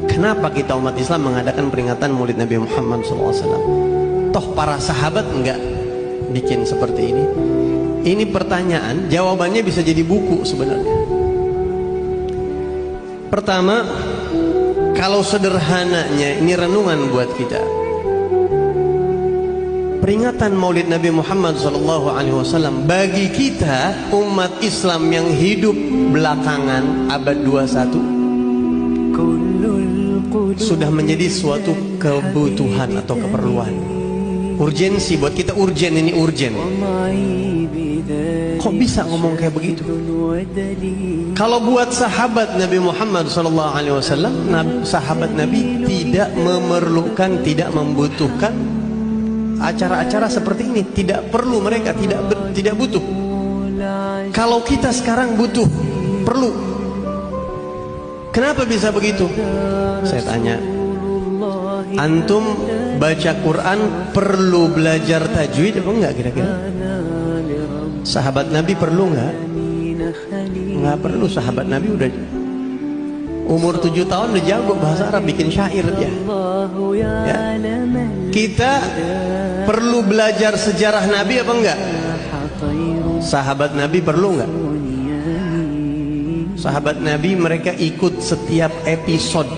Kenapa kita umat Islam mengadakan peringatan Maulid Nabi Muhammad SAW? Toh para sahabat enggak bikin seperti ini. Ini pertanyaan, jawabannya bisa jadi buku sebenarnya. Pertama, kalau sederhananya ini renungan buat kita. Peringatan Maulid Nabi Muhammad SAW bagi kita umat Islam yang hidup belakangan abad 21 sudah menjadi suatu kebutuhan atau keperluan. Urgensi buat kita, urgen, ini urgen. Kok bisa ngomong kayak begitu? Kalau buat sahabat Nabi Muhammad SAW, sahabat Nabi tidak memerlukan, tidak membutuhkan acara-acara seperti ini. Tidak perlu, mereka tidak butuh. Kalau kita sekarang butuh, perlu. Kenapa bisa begitu? Saya tanya, antum baca Quran perlu belajar tajwid apa enggak kira-kira? Sahabat Nabi perlu enggak? Enggak perlu. Sahabat Nabi udah umur 7 tahun udah jago bahasa Arab, bikin syair dia. Ya. Kita perlu belajar sejarah Nabi apa enggak? Sahabat Nabi perlu enggak? Sahabat Nabi mereka ikut setiap episode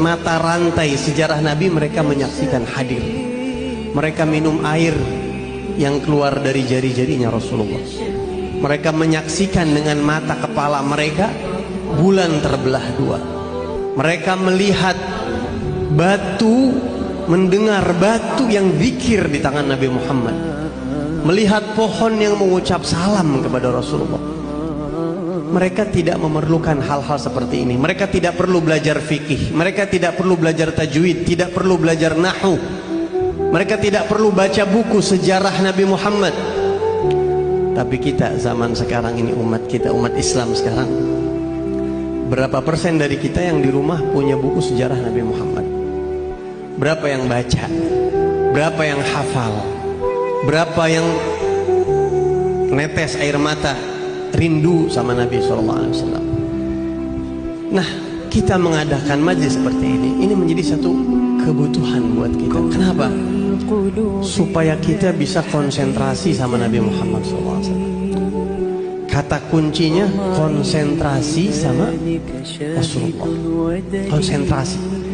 mata rantai sejarah Nabi, mereka menyaksikan, hadir. Mereka minum air yang keluar dari jari-jarinya Rasulullah. Mereka menyaksikan dengan mata kepala mereka bulan terbelah dua. Mereka melihat batu, mendengar batu yang zikir di tangan Nabi Muhammad, melihat pohon yang mengucap salam kepada Rasulullah. Mereka tidak memerlukan hal-hal seperti ini. Mereka tidak perlu belajar fikih, mereka tidak perlu belajar tajwid, tidak perlu belajar nahwu, mereka tidak perlu baca buku sejarah Nabi Muhammad. Tapi kita zaman sekarang ini, umat kita, umat Islam sekarang, berapa persen dari kita yang di rumah punya buku sejarah Nabi Muhammad? Berapa yang baca? Berapa yang hafal? Berapa yang netes air mata rindu sama Nabi SAW? Nah, kita mengadakan majlis seperti ini menjadi satu kebutuhan buat kita. Kenapa? Supaya kita bisa konsentrasi sama Nabi Muhammad SAW. Kata kuncinya konsentrasi sama Rasulullah. Konsentrasi.